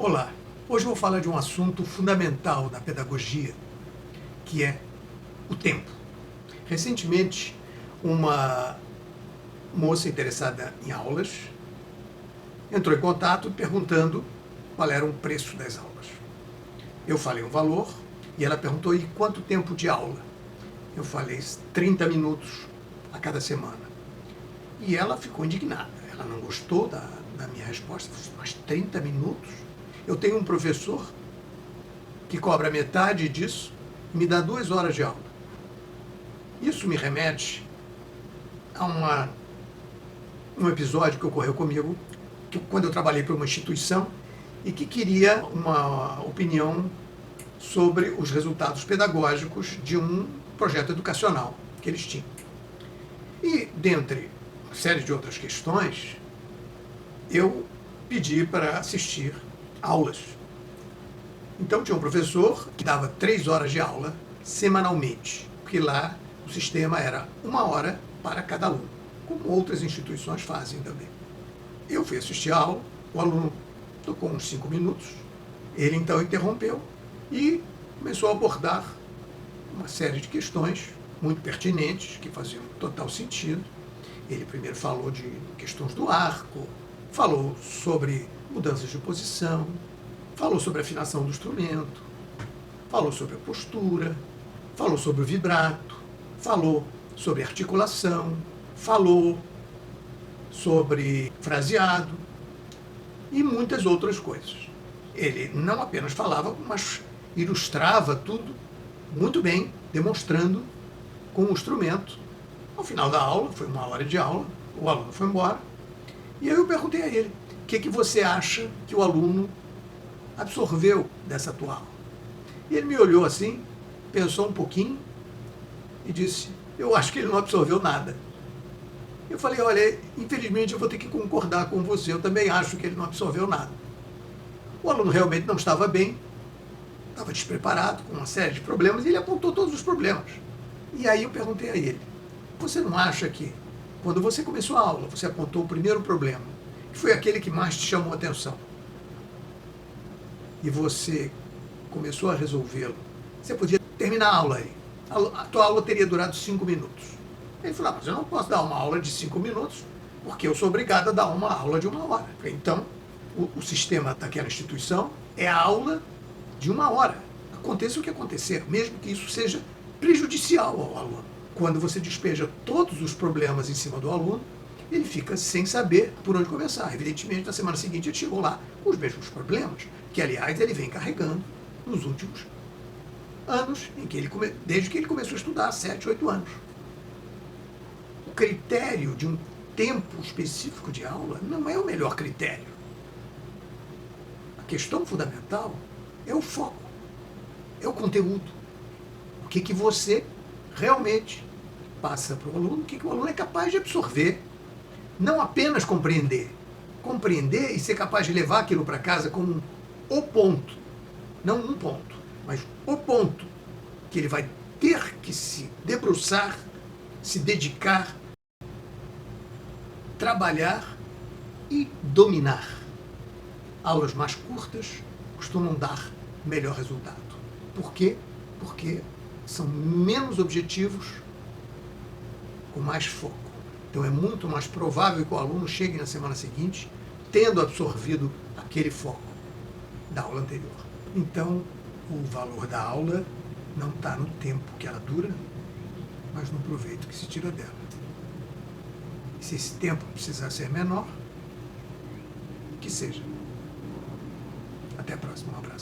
Olá, hoje eu vou falar de um assunto fundamental da pedagogia, que é o tempo. Recentemente, uma moça interessada em aulas entrou em contato perguntando qual era o preço das aulas. Eu falei um valor e ela perguntou: e quanto tempo de aula? Eu falei 30 minutos a cada semana. E ela ficou indignada, ela não gostou da minha resposta. Mas 30 minutos? Eu tenho um professor que cobra metade disso e me dá 2 horas de aula. Isso me remete a um episódio que ocorreu comigo quando eu trabalhei para uma instituição e que queria uma opinião sobre os resultados pedagógicos de um projeto educacional que eles tinham. E, dentre uma série de outras questões, eu pedi para assistir aulas. Então tinha um professor que dava 3 horas de aula semanalmente, porque lá o sistema era 1 hora para cada aluno, como outras instituições fazem também. Eu fui assistir a aula, o aluno tocou uns 5 minutos, ele então interrompeu e começou a abordar uma série de questões muito pertinentes, que faziam total sentido. Ele primeiro falou de questões do arco, falou sobre mudanças de posição, falou sobre a afinação do instrumento, falou sobre a postura, falou sobre o vibrato, falou sobre articulação, falou sobre fraseado e muitas outras coisas. Ele não apenas falava, mas ilustrava tudo muito bem, demonstrando com o instrumento. Ao final da aula, foi 1 hora de aula, o aluno foi embora, e aí eu perguntei a ele: o que você acha que o aluno absorveu dessa tua aula? E ele me olhou assim, pensou um pouquinho e disse: eu acho que ele não absorveu nada. Eu falei: olha, infelizmente eu vou ter que concordar com você, eu também acho que ele não absorveu nada. O aluno realmente não estava bem, estava despreparado, com uma série de problemas, e ele apontou todos os problemas. E aí eu perguntei a ele: você não acha que, quando você começou a aula, você apontou o primeiro problema, que foi aquele que mais te chamou a atenção, e você começou a resolvê-lo, você podia terminar a aula aí. A tua aula teria durado 5 minutos. Ele falou: mas eu não posso dar uma aula de 5 minutos, porque eu sou obrigado a dar uma aula de 1 hora. Então, o sistema daquela instituição é a aula de 1 hora. Aconteça o que acontecer, mesmo que isso seja prejudicial ao aluno. Quando você despeja todos os problemas em cima do aluno, ele fica sem saber por onde começar. Evidentemente, na semana seguinte ele chegou lá com os mesmos problemas, que, aliás, ele vem carregando nos últimos anos, desde que ele começou a estudar, 7, 8 anos. O critério de um tempo específico de aula não é o melhor critério. A questão fundamental é o foco, é o conteúdo. O que você realmente passa para o aluno, o que o aluno é capaz de absorver. Não apenas compreender. Compreender e ser capaz de levar aquilo para casa como o ponto. Não um ponto, mas o ponto que ele vai ter que se debruçar, se dedicar, trabalhar e dominar. Aulas mais curtas costumam dar melhor resultado. Por quê? Porque são menos objetivos, com mais foco. Então é muito mais provável que o aluno chegue na semana seguinte tendo absorvido aquele foco da aula anterior. Então, o valor da aula não está no tempo que ela dura, mas no proveito que se tira dela. E se esse tempo precisar ser menor, que seja. Até a próxima. Um abraço.